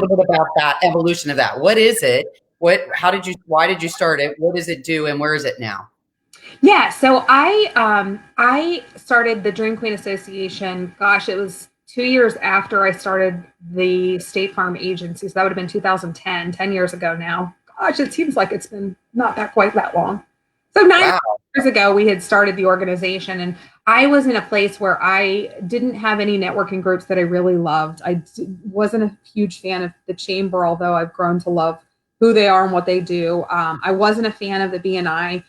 little bit about that evolution of that. What is it? Why did you start it? What does it do? And where is it now? Yeah, so I started the Dream Queen Association. Gosh, it was 2 years after I started the State Farm agency. So that would have been 2010, 10 years ago now. Gosh, it seems like it's been not that quite that long. So nine Wow. years ago, we had started the organization, and I was in a place where I didn't have any networking groups that I really loved. Wasn't a huge fan of the chamber, although I've grown to love who they are and what they do. I wasn't a fan of the BNI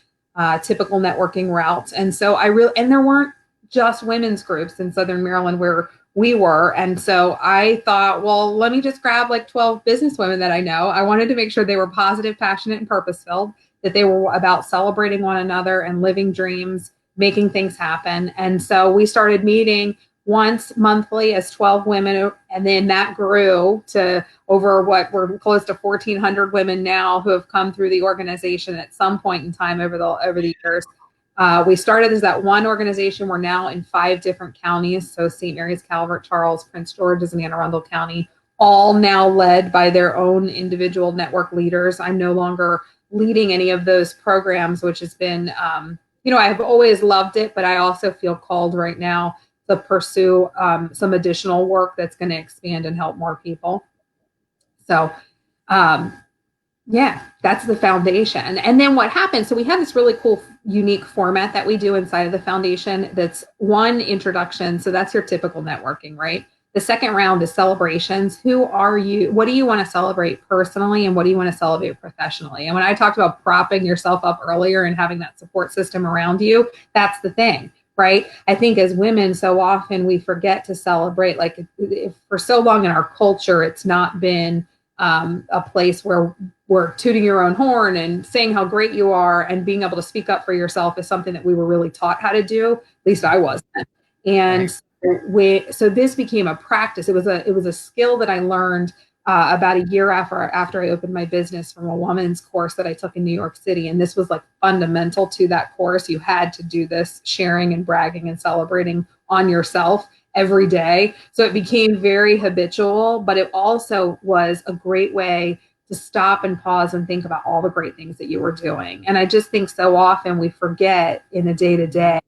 typical networking routes. And so and there weren't just women's groups in Southern Maryland where we were. And so I thought, well, let me just grab like 12 business women that I know. I wanted to make sure they were positive, passionate, and purpose filled, that they were about celebrating one another and living dreams, making things happen. And so we started meeting once monthly as 12 women. And then that grew to over what we're close to 1,400 women now who have come through the organization at some point in time over the years. We started as that one organization. We're now in 5 different counties. So St. Mary's, Calvert, Charles, Prince George's, and Anne Arundel County, all now led by their own individual network leaders. I'm no longer leading any of those programs, which has been, I've always loved it, but I also feel called right now to pursue some additional work that's going to expand and help more people. So, um, yeah, that's the foundation. And then what happens? So we have this really cool, unique format that we do inside of the foundation. That's one introduction. So that's your typical networking, right? The second round is celebrations. Who are you? What do you want to celebrate personally? And what do you want to celebrate professionally? And when I talked about propping yourself up earlier and having that support system around you, that's the thing, right? I think as women, so often we forget to celebrate. Like if for so long in our culture, it's not been a place where we're tooting your own horn and saying how great you are and being able to speak up for yourself is something that we were really taught how to do. At least I wasn't. And so this became a practice. It was a skill that I learned about a year after I opened my business from a woman's course that I took in New York City. And this was like fundamental to that course. You had to do this sharing and bragging and celebrating on yourself every day. So it became very habitual, but it also was a great way to stop and pause and think about all the great things that you were doing. And I just think so often we forget in a day to day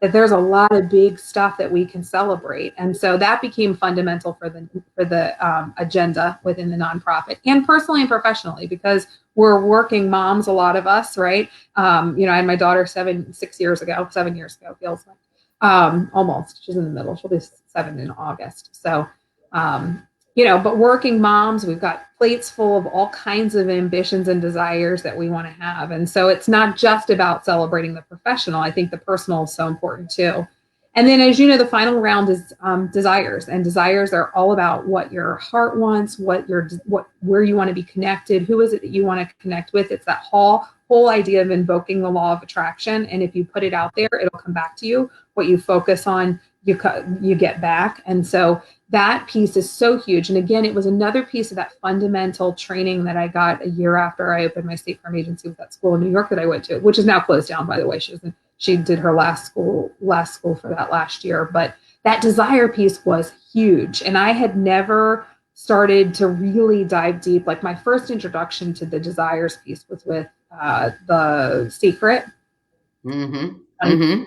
that there's a lot of big stuff that we can celebrate. And so that became fundamental for the agenda within the nonprofit, and personally and professionally, because we're working moms, a lot of us, right? I had my daughter 7 years ago feels like. Almost. She's in the middle. She'll be 7 in August. So, but working moms, we've got plates full of all kinds of ambitions and desires that we want to have. And so it's not just about celebrating the professional. I think the personal is so important too. And then, as you know, the final round is desires, and desires are all about what your heart wants, where you want to be connected, who is it that you want to connect with. It's that whole idea of invoking the law of attraction. And if you put it out there, it'll come back to you. What you focus on, you get back. And so that piece is so huge. And again, it was another piece of that fundamental training that I got a year after I opened my State Farm agency with that school in New York that I went to, which is now closed down, by the way. She did her last school for that last year. But that desire piece was huge. And I had never started to really dive deep. Like my first introduction to the desires piece was with The Secret. Mm-hmm. Mm-hmm.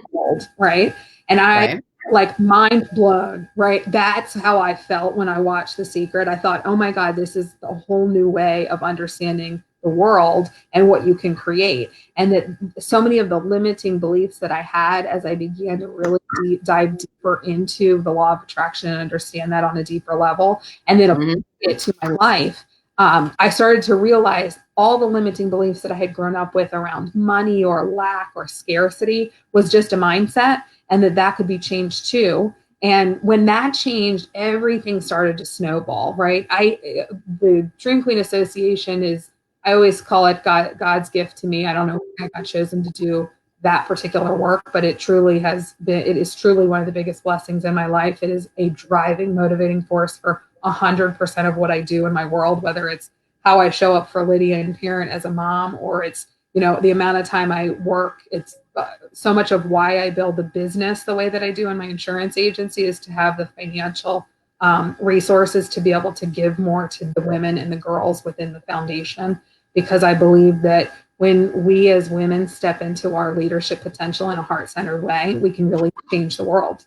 Right. And I like mind blown, right? That's how I felt when I watched The Secret. I thought, oh my God, this is a whole new way of understanding the world and what you can create. And that so many of the limiting beliefs that I had as I began to really dive deeper into the law of attraction and understand that on a deeper level, and then apply it to my life. I started to realize all the limiting beliefs that I had grown up with around money or lack or scarcity was just a mindset, and that could be changed too. And when that changed, everything started to snowball, right? The Dream Queen Association I always call it God's gift to me. I don't know when I got chosen to do that particular work, but it is truly one of the biggest blessings in my life. It is a driving, motivating force for 100% of what I do in my world, whether it's how I show up for Lydia and parent as a mom, or it's, the amount of time I work. It's so much of why I build the business the way that I do in my insurance agency is to have the financial resources to be able to give more to the women and the girls within the foundation, because I believe that when we as women step into our leadership potential in a heart-centered way, we can really change the world.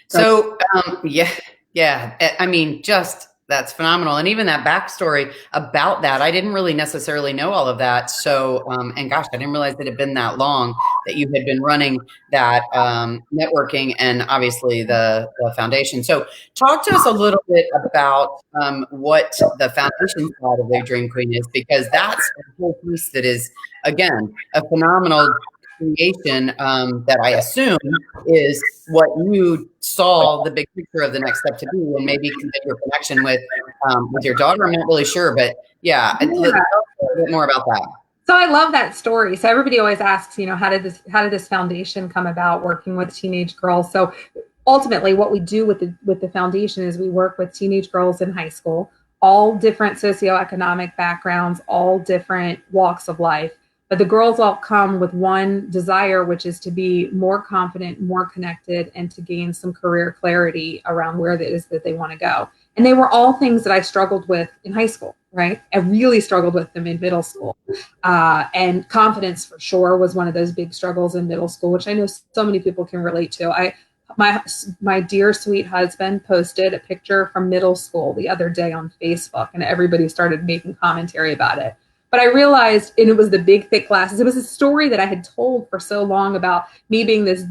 So, yeah. I mean, just that's phenomenal. And even that backstory about that, I didn't really necessarily know all of that. So, and gosh, I didn't realize it had been that long that you had been running that networking and obviously the foundation. So, talk to us a little bit about what the foundation side of the Dream Queen is, because that's a whole piece that is, again, a phenomenal creation that I assume is what you saw the big picture of the next step to be, and maybe your connection with your daughter. I'm not really sure, but yeah, tell us a bit more about that. So I love that story. So everybody always asks, how did this foundation come about, working with teenage girls? So ultimately, what we do with the foundation is we work with teenage girls in high school, all different socioeconomic backgrounds, all different walks of life. But the girls all come with one desire, which is to be more confident, more connected, and to gain some career clarity around where it is that they want to go. And they were all things that I struggled with in high school, right? I really struggled with them in middle school. And confidence for sure was one of those big struggles in middle school, which I know so many people can relate to. My dear sweet husband posted a picture from middle school the other day on Facebook, and everybody started making commentary about it. But I realized, and it was the big, thick glasses. It was a story that I had told for so long about me being this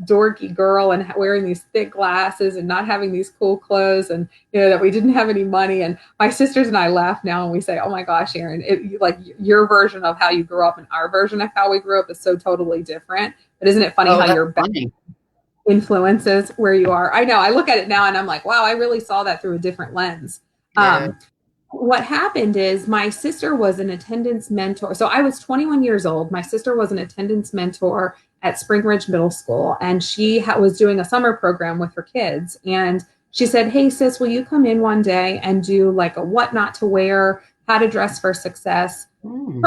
dorky girl and wearing these thick glasses and not having these cool clothes, and that we didn't have any money. And my sisters and I laugh now and we say, "Oh my gosh, Erin, like your version of how you grew up and our version of how we grew up is so totally different." But isn't it funny how your influences where you are? I know. I look at it now and I'm like, wow, I really saw that through a different lens. Yeah. What happened is my sister was an attendance mentor. So I was 21 years old. My sister was an attendance mentor at Spring Ridge Middle School, and she was doing a summer program with her kids. And she said, "Hey, sis, will you come in one day and do like a what not to wear, how to dress for success for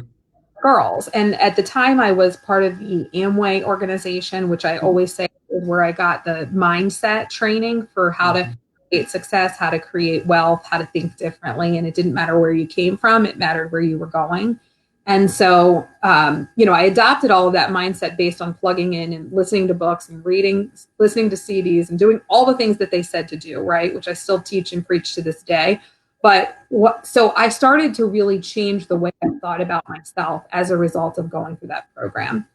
girls?" And at the time, I was part of the Amway organization, which I always say is where I got the mindset training for how to create success, how to create wealth, how to think differently. And it didn't matter where you came from, it mattered where you were going. And so, I adopted all of that mindset based on plugging in and listening to books and reading, listening to CDs and doing all the things that they said to do, right? Which I still teach and preach to this day. So I started to really change the way I thought about myself as a result of going through that program.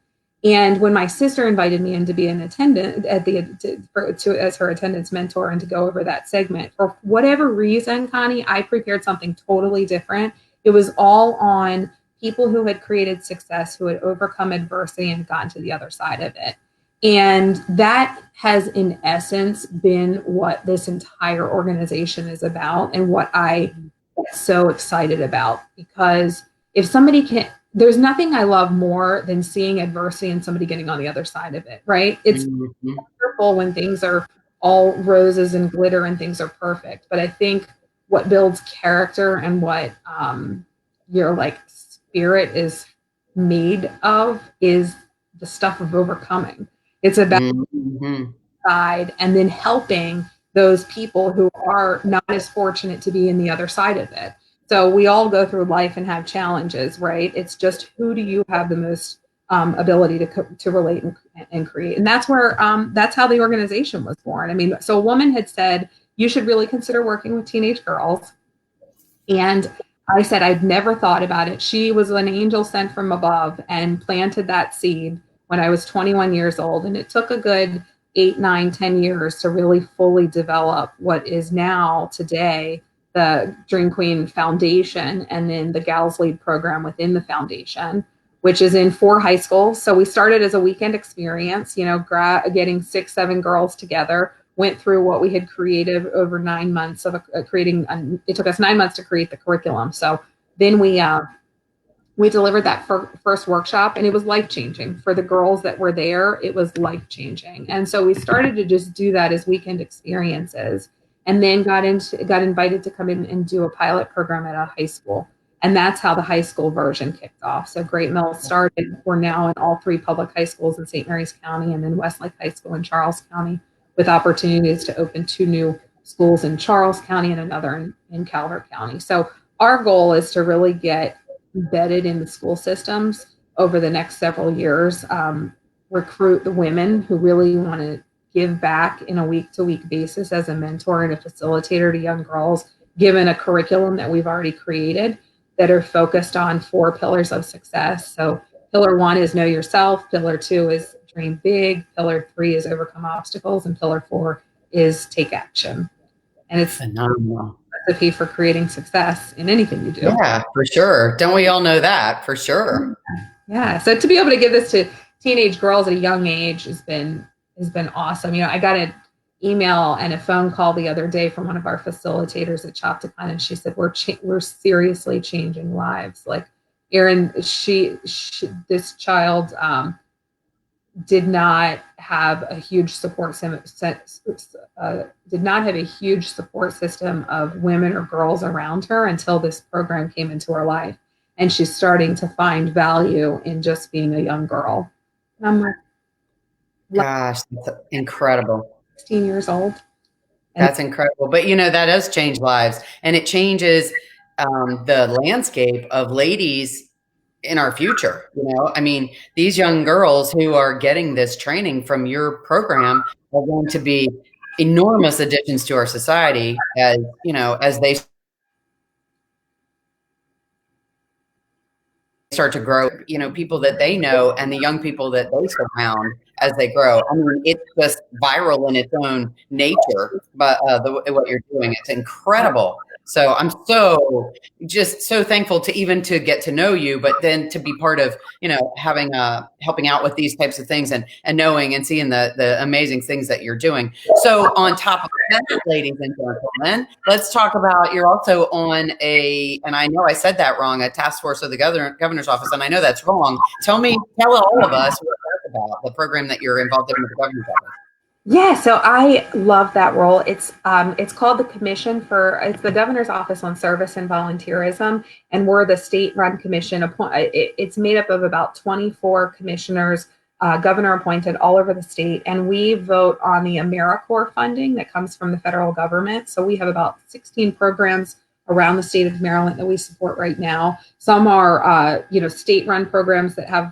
And when my sister invited me in to be an attendant as her attendance mentor and to go over that segment, for whatever reason, Connie, I prepared something totally different. It was all on people who had created success, who had overcome adversity and gotten to the other side of it. And that has, in essence, been what this entire organization is about and what I get so excited about. Because if somebody there's nothing I love more than seeing adversity and somebody getting on the other side of it, right? It's wonderful when things are all roses and glitter and things are perfect. But I think what builds character and what your spirit is made of is the stuff of overcoming. It's about side and then helping those people who are not as fortunate to be in the other side of it. So we all go through life and have challenges, right? It's just who do you have the most ability to relate and create, and that's where that's how the organization was born. I mean, so a woman had said you should really consider working with teenage girls, and I said I'd never thought about it. She was an angel sent from above and planted that seed when I was 21 years old, and it took a good 8, 9, 10 years to really fully develop what is now today the Dream Queen Foundation, and then the Gals Lead program within the foundation, which is in 4 high schools. So we started as a weekend experience, getting 6, 7 girls together, went through what we had created over 9 months of creating. It took us 9 months to create the curriculum. So then we delivered that first workshop, and it was life-changing for the girls that were there. It was life-changing. And so we started to just do that as weekend experiences. And then got invited to come in and do a pilot program at a high school. And that's how the high school version kicked off. So Great Mills started. We're now in all 3 public high schools in St. Mary's County and then Westlake High School in Charles County, with opportunities to open 2 new schools in Charles County and another in Calvert County. So our goal is to really get embedded in the school systems over the next several years, recruit the women who really want to give back in a week-to-week basis as a mentor and a facilitator to young girls, given a curriculum that we've already created that are focused on 4 pillars of success. So pillar 1 is know yourself, pillar 2 is dream big, pillar 3 is overcome obstacles, and pillar 4 is take action. And it's phenomenal. a recipe for creating success in anything you do. Yeah, for sure. Don't we all know that? For sure. Yeah. So to be able to give this to teenage girls at a young age has been awesome. I got an email and a phone call the other day from one of our facilitators at Chopticon, and she said, we're seriously changing lives. Like Erin, this child did not have a huge support system of women or girls around her until this program came into her life, and she's starting to find value in just being a young girl. And I'm like, gosh, that's incredible. 16 years old. That's incredible. But that does change lives, and it changes the landscape of ladies in our future. I mean, these young girls who are getting this training from your program are going to be enormous additions to our society as they start to grow, people that they know and the young people that they surround as they grow. I mean, it's just viral in its own nature, but what you're doing, it's incredible. So I'm just so thankful to get to know you, but then to be part of, having helping out with these types of things and knowing and seeing the amazing things that you're doing. So on top of that, ladies and gentlemen, let's talk about, you're also on and I know I said that wrong, a task force of the governor's office, and I know that's wrong. Tell all of us what that's about, the program that you're involved in with the governor's office. Yeah, so I love that role. It's called it's the Governor's Office on Service and Volunteerism, and we're the state-run commission. It's made up of about 24 commissioners, governor appointed all over the state, and we vote on the AmeriCorps funding that comes from the federal government. So we have about 16 programs around the state of Maryland that we support right now. Some are state-run programs that have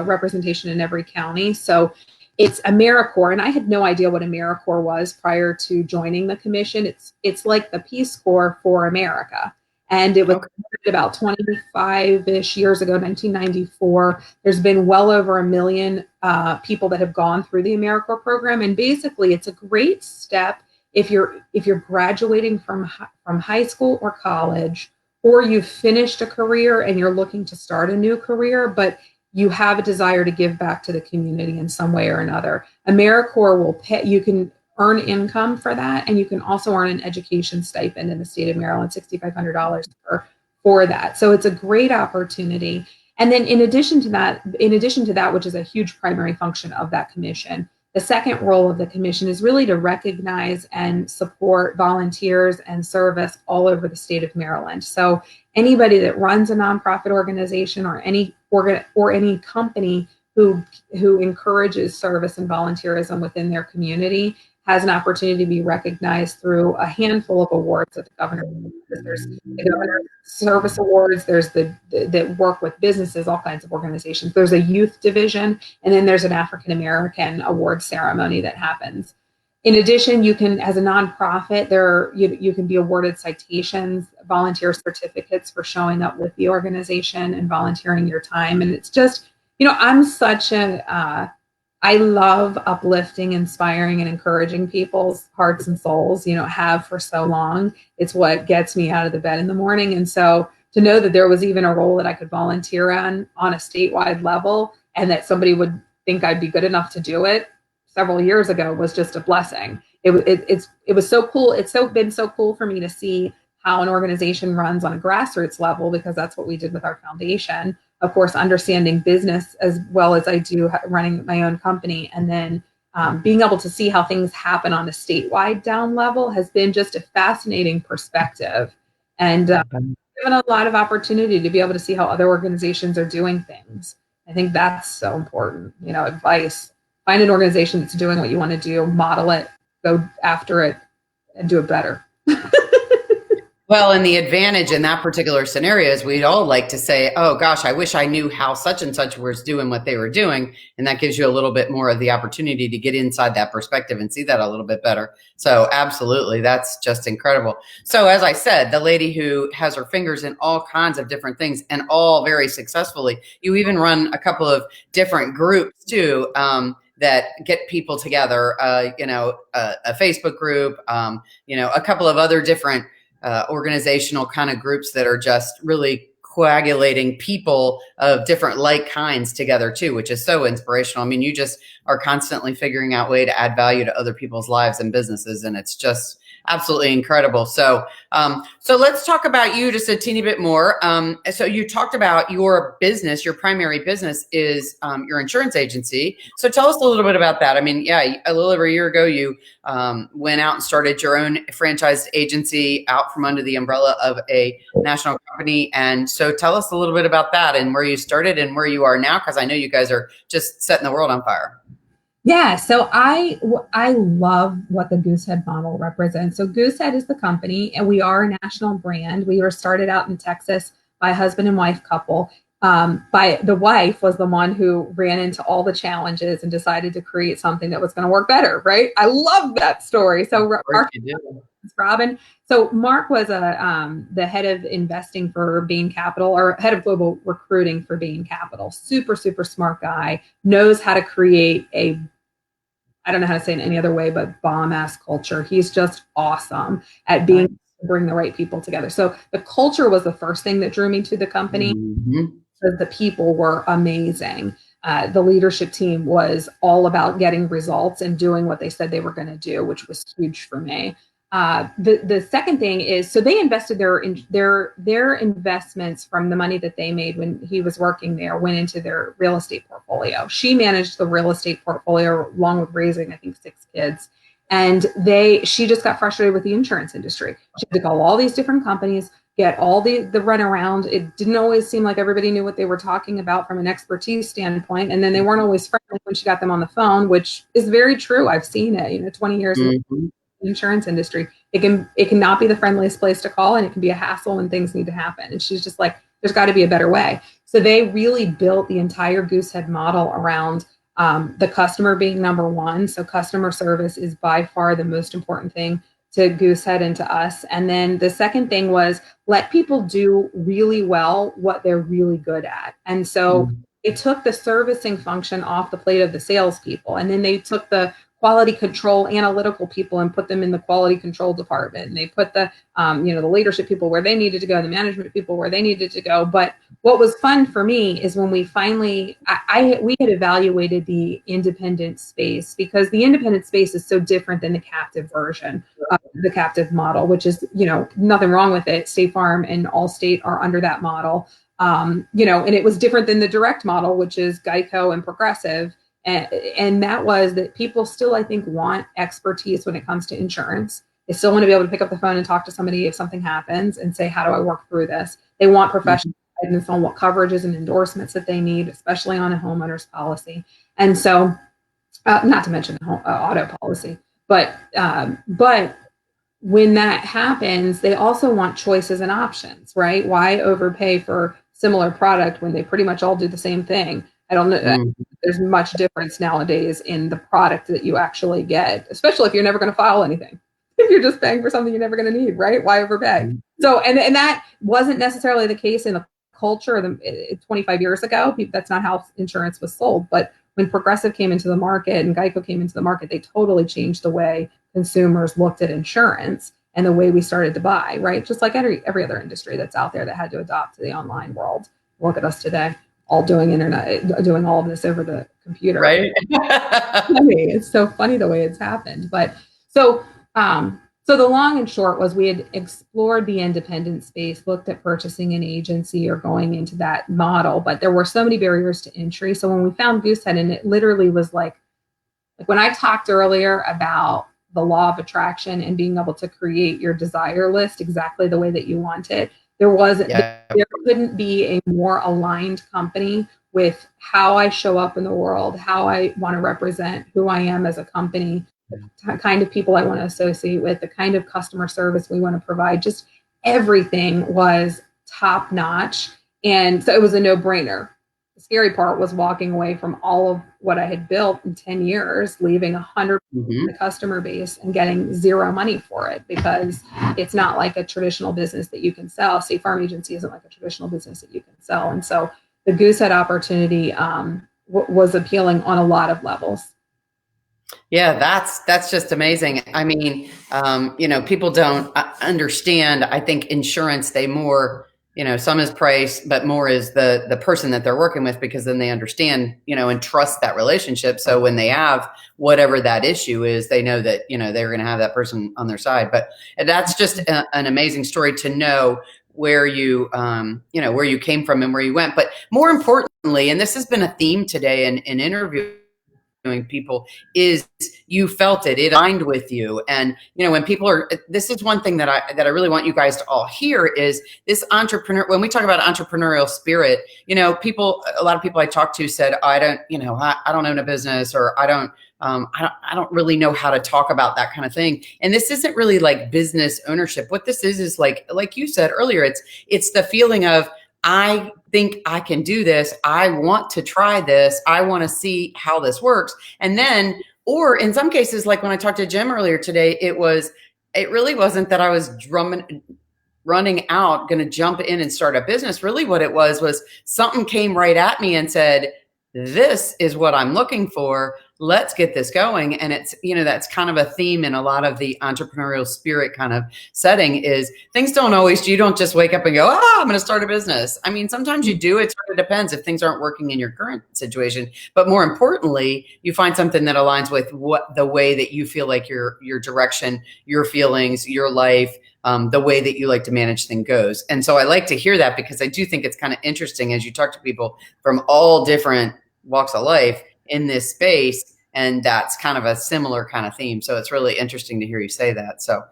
representation in every county. So it's AmeriCorps, and I had no idea what AmeriCorps was prior to joining the commission. It's like the Peace Corps for America, and it was about 25-ish years ago, 1994. There's been well over 1 million people that have gone through the AmeriCorps program, and basically, it's a great step if you're graduating from high school or college, or you've finished a career and you're looking to start a new career, but you have a desire to give back to the community in some way or another. AmeriCorps will pay, you can earn income for that, and you can also earn an education stipend in the state of Maryland, $6,500 for that. So it's a great opportunity. And then in addition to that, which is a huge primary function of that commission, the second role of the commission is really to recognize and support volunteers and service all over the state of Maryland. So anybody that runs a nonprofit organization or any company who encourages service and volunteerism within their community has an opportunity to be recognized through a handful of awards that the governor. There's the Governor's Service Awards. There's that work with businesses, all kinds of organizations. There's a youth division, and then there's an African American award ceremony that happens. In addition, you can, as a nonprofit, you can be awarded citations, volunteer certificates for showing up with the organization and volunteering your time. And it's just, I'm such I love uplifting, inspiring, and encouraging people's hearts and souls, have for so long. It's what gets me out of the bed in the morning. And so to know that there was even a role that I could volunteer on a statewide level, and that somebody would think I'd be good enough to do it several years ago was just a blessing. It was so cool. It's been so cool for me to see how an organization runs on a grassroots level, because that's what we did with our foundation. Of course, understanding business as well as I do running my own company, and then being able to see how things happen on a statewide down level has been just a fascinating perspective, and given a lot of opportunity to be able to see how other organizations are doing things. I think that's so important. Advice: find an organization that's doing what you want to do, model it, go after it, and do it better. Well, and the advantage in that particular scenario is we'd all like to say, oh gosh, I wish I knew how such and such was doing what they were doing. And that gives you a little bit more of the opportunity to get inside that perspective and see that a little bit better. So absolutely, that's just incredible. So as I said, the lady who has her fingers in all kinds of different things and all very successfully, you even run a couple of different groups too. That get people together, a Facebook group, a couple of other different organizational kind of groups that are just really coagulating people of different like kinds together too, which is so inspirational. I mean, you just are constantly figuring out way to add value to other people's lives and businesses, and it's just absolutely incredible. So, so let's talk about you just a teeny bit more. So you talked about your business, your primary business is your insurance agency. So tell us a little bit about that. I mean, yeah, a little over a year ago, you went out and started your own franchised agency out from under the umbrella of a national company. And so tell us a little bit about that and where you started and where you are now, because I know you guys are just setting the world on fire. Yeah, so I love what the Goosehead model represents. So Goosehead is the company, and we are a national brand. We were started out in Texas by a husband and wife couple. By the wife was the one who ran into all the challenges and decided to create something that was going to work better. Right? I love that story. So Robin. So Mark was the head of investing for Bain Capital, or head of global recruiting for Bain Capital. Super, super smart guy. Knows how to create I don't know how to say it in any other way, but bomb-ass culture. He's just awesome at being able to bring the right people together. So the culture was the first thing that drew me to the company. Mm-hmm. Because the people were amazing. The leadership team was all about getting results and doing what they said they were going to do, which was huge for me. The second thing is, so they invested their investments from the money that they made when he was working there went into their real estate portfolio. She managed the real estate portfolio along with raising, I think, 6 kids. And she just got frustrated with the insurance industry. She had to call all these different companies, get all the runaround. It didn't always seem like everybody knew what they were talking about from an expertise standpoint. And then they weren't always friendly when she got them on the phone, which is very true. I've seen it, 20 years in the insurance industry. It can not be the friendliest place to call, and it can be a hassle when things need to happen. And she's just like, there's got to be a better way. So they really built the entire Goosehead model around the customer being number one. So customer service is by far the most important thing to Goosehead and to us. And then the second thing was let people do really well what they're really good at. And so it took the servicing function off the plate of the salespeople. And then they took the quality control analytical people and put them in the quality control department. And they put the leadership people where they needed to go, the management people where they needed to go. But what was fun for me is when we finally, we had evaluated the independent space, because the independent space is so different than the captive version of the captive model, which is, nothing wrong with it. State Farm and Allstate are under that model. And it was different than the direct model, which is Geico and Progressive. And that was that people still, I think, want expertise when it comes to insurance. They still want to be able to pick up the phone and talk to somebody if something happens and say, how do I work through this? They want professional guidance on what coverages and endorsements that they need, especially on a homeowner's policy. And so, not to mention auto policy, but when that happens, they also want choices and options, right? Why overpay for similar product when they pretty much all do the same thing? I don't know. There's much difference nowadays in the product that you actually get, especially if you're never going to file anything. If you're just paying for something you're never going to need, right? Why overpay? So, and that wasn't necessarily the case in the culture 25 years ago. That's not how insurance was sold. But when Progressive came into the market and Geico came into the market, they totally changed the way consumers looked at insurance and the way we started to buy, right? Just like every other industry that's out there that had to adopt to the online world. Look at us today, all doing doing all of this over the computer. Right. It's so funny the way it's happened. But so the long and short was we had explored the independent space, looked at purchasing an agency or going into that model, but there were so many barriers to entry. So when we found Goosehead, and it literally was like when I talked earlier about the law of attraction and being able to create your desire list exactly the way that you want it, there couldn't be a more aligned company with how I show up in the world, how I want to represent who I am as a company, the kind of people I want to associate with, the kind of customer service we want to provide. Just everything was top notch. And so it was a no brainer. The scary part was walking away from all of what I had built in 10 years, leaving 100 the Mm-hmm. customer base and getting zero money for it, because it's not like a traditional business that you can sell. State Farm Agency isn't like a traditional business that you can sell. And so the Goosehead opportunity was appealing on a lot of levels. Yeah, that's just amazing. I mean, people don't understand. I think insurance, they more, some is price, but more is the person that they're working with, because then they understand, and trust that relationship. So when they have whatever that issue is, they know that, they're going to have that person on their side. But that's just an amazing story to know where where you came from and where you went. But more importantly, and this has been a theme today in interviews people, is you felt it aligned with you. And when people are, this is one thing that I really want you guys to all hear, is this when we talk about entrepreneurial spirit, a lot of people I talked to said, I don't own a business, or I don't really know how to talk about that kind of thing. And this isn't really like business ownership. What this is like you said earlier, it's the feeling of, I think I can do this. I want to try this. I want to see how this works. And then, or in some cases, like when I talked to Jim earlier today, it really wasn't that I was running out, going to jump in and start a business. Really what it was something came right at me and said, this is what I'm looking for. Let's get this going. And it's, that's kind of a theme in a lot of the entrepreneurial spirit kind of setting, is things don't always, you don't just wake up and go, I'm going to start a business. I mean, sometimes you do. It sort of depends if things aren't working in your current situation. But more importantly, you find something that aligns with the way that you feel like your direction, your feelings, your life, the way that you like to manage things goes. And so I like to hear that, because I do think it's kind of interesting as you talk to people from all different walks of life in this space. And that's kind of a similar kind of theme. So it's really interesting to hear you say that. So,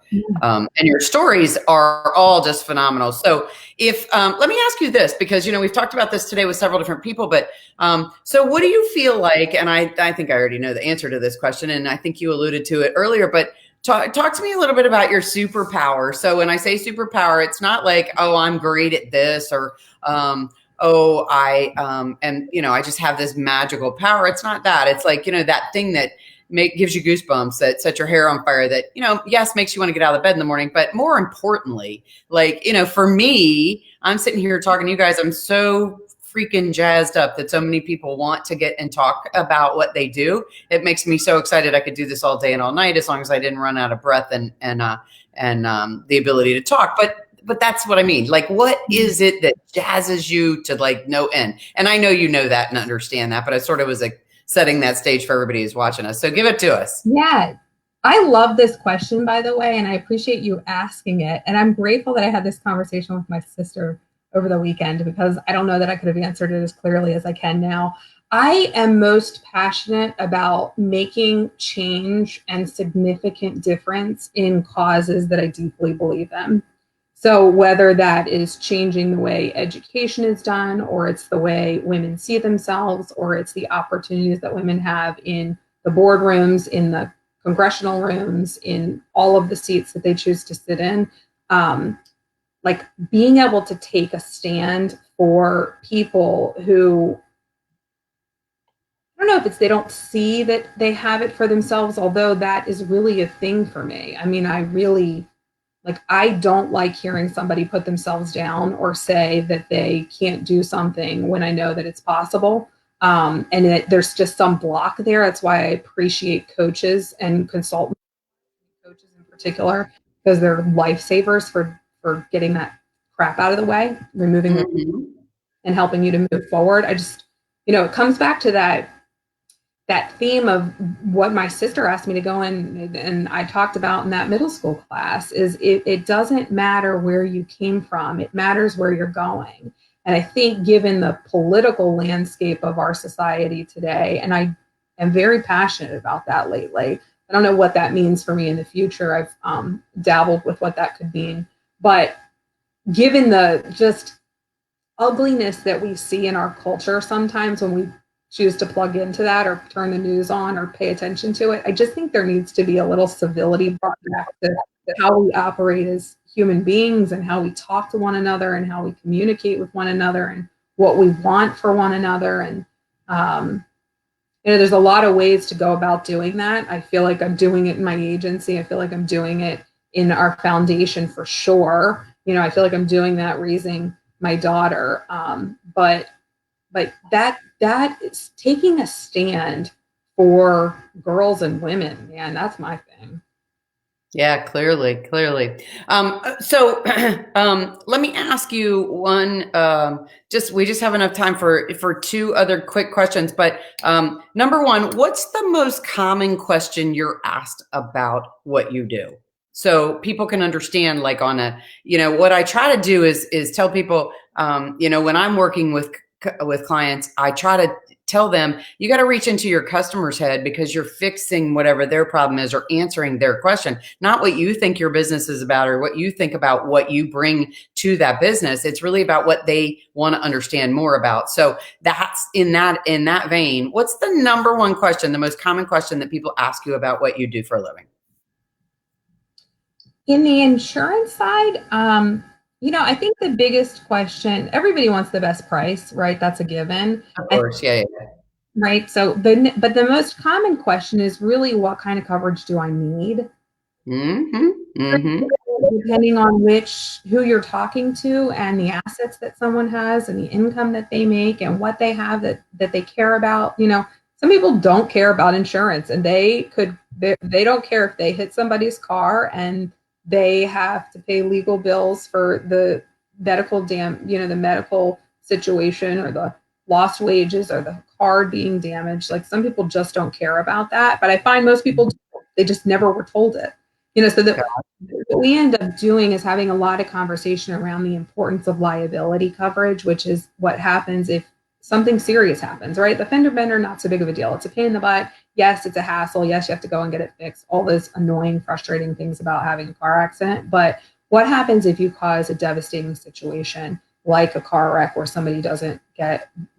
and your stories are all just phenomenal. So let me ask you this, because, we've talked about this today with several different people, but so what do you feel like, and I think I already know the answer to this question, and I think you alluded to it earlier, but talk to me a little bit about your superpower. So when I say superpower, it's not like, oh, I'm great at this, or, I just have this magical power. It's not that. It's like, that thing that gives you goosebumps, that sets your hair on fire, that, yes, makes you want to get out of bed in the morning. But more importantly, like, for me, I'm sitting here talking to you guys. I'm so freaking jazzed up that so many people want to get and talk about what they do. It makes me so excited. I could do this all day and all night, as long as I didn't run out of breath and the ability to talk. But that's what I mean. Like, what is it that jazzes you to like no end? And I know you know that and understand that, but I sort of was like setting that stage for everybody who's watching us. So give it to us. Yeah. I love this question, by the way, and I appreciate you asking it. And I'm grateful that I had this conversation with my sister over the weekend, because I don't know that I could have answered it as clearly as I can now. I am most passionate about making change and significant difference in causes that I deeply believe in. So whether that is changing the way education is done, or it's the way women see themselves, or it's the opportunities that women have in the boardrooms, in the congressional rooms, in all of the seats that they choose to sit in, like being able to take a stand for people who, I don't know if it's they don't see that they have it for themselves, although that is really a thing for me. I mean, I don't like hearing somebody put themselves down or say that they can't do something when I know that it's possible. And that there's just some block there. That's why I appreciate coaches and consultant coaches in particular, because they're lifesavers for getting that crap out of the way, removing Mm-hmm. and helping you to move forward. I just, it comes back to that theme of what my sister asked me to go in and I talked about in that middle school class, is it doesn't matter where you came from. It matters where you're going. And I think given the political landscape of our society today, and I am very passionate about that lately. I don't know what that means for me in the future. I've dabbled with what that could mean. But given the just ugliness that we see in our culture sometimes when we choose to plug into that or turn the news on or pay attention to it. I just think there needs to be a little civility brought back to how we operate as human beings and how we talk to one another and how we communicate with one another and what we want for one another. And um, there's a lot of ways to go about doing that. I feel like I'm doing it in my agency. I feel like I'm doing it in our foundation for sure. I feel like I'm doing that raising my daughter. But that is taking a stand for girls and women, man. That's my thing. Yeah, clearly. So let me ask you one. We just have enough time for two other quick questions. But number one, what's the most common question you're asked about what you do? So people can understand, like on a, what I try to do is tell people, when I'm working with clients, I try to tell them you got to reach into your customer's head because you're fixing whatever their problem is or answering their question, not what you think your business is about or what you think about what you bring to that business. It's really about what they want to understand more about. So that's in that vein. What's the number one question, the most common question that people ask you about what you do for a living? In the insurance side, I think the biggest question, everybody wants the best price, right? That's a given. Of course, yeah. Right. But the most common question is really what kind of coverage do I need? Mm-hmm. Mm-hmm. Depending on who you're talking to and the assets that someone has and the income that they make and what they have that they care about. Some people don't care about insurance and they don't care if they hit somebody's car and they have to pay legal bills for the the medical situation or the lost wages or the car being damaged. Like some people just don't care about that. But I find most people do. They just never were told it. So that what we end up doing is having a lot of conversation around the importance of liability coverage, which is what happens if something serious happens, right? The fender bender, not so big of a deal. It's a pain in the butt. Yes, it's a hassle. Yes, you have to go and get it fixed. All those annoying, frustrating things about having a car accident. But what happens if you cause a devastating situation like a car wreck where somebody doesn't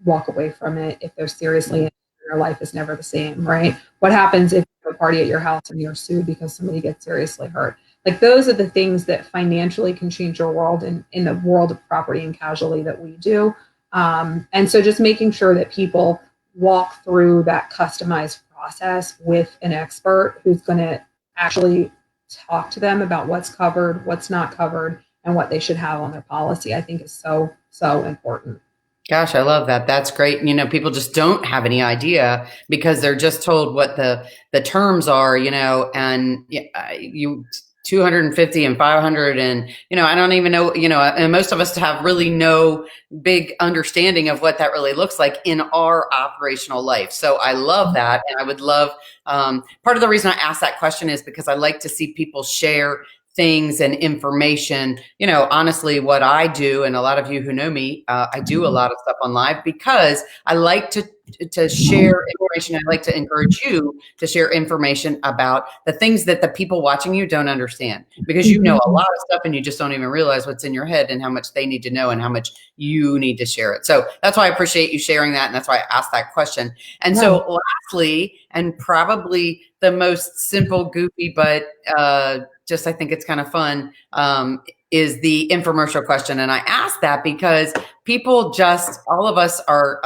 walk away from it, if they're seriously injured, their life is never the same, right? What happens if a party at your house and you're sued because somebody gets seriously hurt? Like those are the things that financially can change your world in the world of property and casualty that we do. And so just making sure that people walk through that customized process with an expert who's going to actually talk to them about what's covered, what's not covered, and what they should have on their policy, I think is so, so important. Gosh, I love that. That's great. People just don't have any idea because they're just told what the terms are, and you 250 and 500 and I don't even know, and most of us have really no big understanding of what that really looks like in our operational life. So I love that. And I would love, part of the reason I asked that question is because I like to see people share things and information. Honestly, what I do, and a lot of you who know me, I do a lot of stuff on live because I like to share information. I like to encourage you to share information about the things that the people watching you don't understand, because you know a lot of stuff and you just don't even realize what's in your head and how much they need to know and how much you need to share it. So that's why I appreciate you sharing that. And that's why I asked that question. And so lastly, and probably the most simple, goofy, but just I think it's kind of fun, is the infomercial question. And I ask that because people all of us are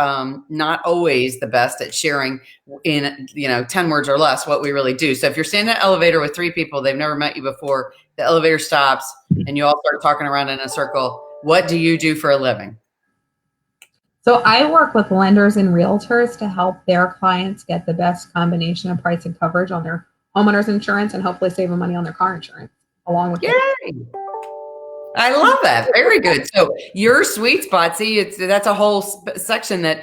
not always the best at sharing in 10 words or less what we really do. So if you're standing in an elevator with three people, they've never met you before, the elevator stops and you all start talking around in a circle. What do you do for a living? So I work with lenders and realtors to help their clients get the best combination of price and coverage on their homeowners insurance and hopefully save them money on their car insurance along with it. I love that. Very good. So your sweet spot, see, that's a whole section that,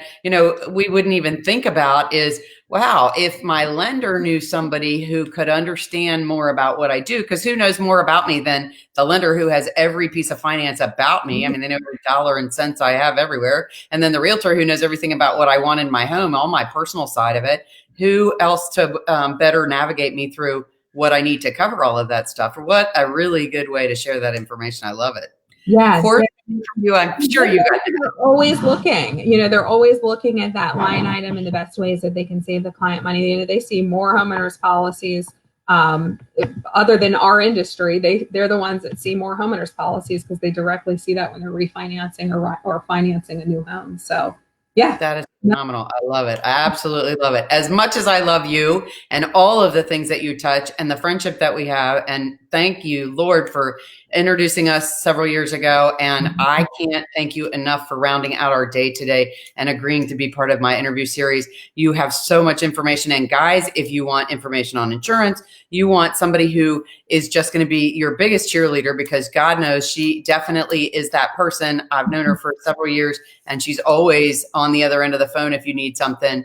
we wouldn't even think about is, wow, if my lender knew somebody who could understand more about what I do, because who knows more about me than the lender who has every piece of finance about me? I mean, they know every dollar and cents I have everywhere. And then the realtor who knows everything about what I want in my home, all my personal side of it. Who else to better navigate me through what I need to cover all of that stuff? What a really good way to share that information. I love it. Yes. Course from you, I'm sure you got it. They're always looking, they're always looking at that line item and the best ways that they can save the client money. They see more homeowners policies, other than our industry. They're the ones that see more homeowners policies because they directly see that when they're refinancing or financing a new home. So yeah. That is phenomenal. I love it. I absolutely love it. As much as I love you and all of the things that you touch and the friendship that we have. And thank you, Lord, for introducing us several years ago. And I can't thank you enough for rounding out our day today and agreeing to be part of my interview series. You have so much information. And guys, if you want information on insurance, you want somebody who is just going to be your biggest cheerleader, because God knows she definitely is that person. I've known her for several years, and she's always on the other end of the phone if you need something.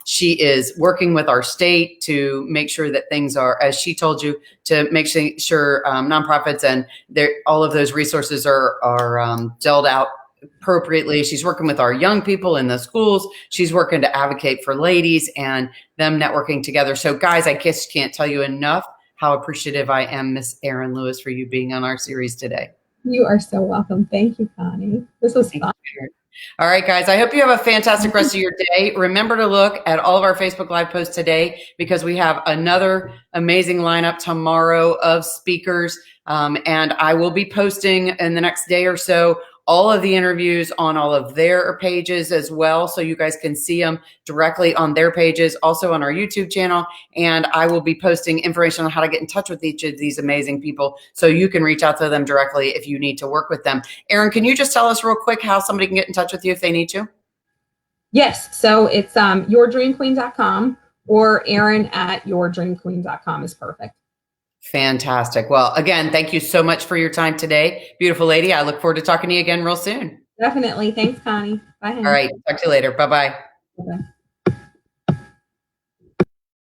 She is working with our state to make sure that things are, as she told you, to make sure nonprofits and all of those resources are dealt out appropriately. She's working with our young people in the schools. She's working to advocate for ladies and them networking together. So guys, I just can't tell you enough how appreciative I am, Miss Erin Lewis, for you being on our series today. You are so welcome. Thank you, Connie. This was fun. All right, guys, I hope you have a fantastic rest of your day. Remember to look at all of our Facebook Live posts today, because we have another amazing lineup tomorrow of speakers. And I will be posting in the next day or so all of the interviews on all of their pages as well, so you guys can see them directly on their pages, also on our YouTube channel. And I will be posting information on how to get in touch with each of these amazing people, so you can reach out to them directly if you need to work with them. Erin, can you just tell us real quick how somebody can get in touch with you if they need to? Yes. So it's yourdreamqueen.com, or Erin at yourdreamqueen.com is perfect. Fantastic. Well, again, thank you so much for your time today. Beautiful lady. I look forward to talking to you again real soon. Definitely. Thanks, Connie. Bye. All right. Talk to you later. Bye-bye. Bye-bye.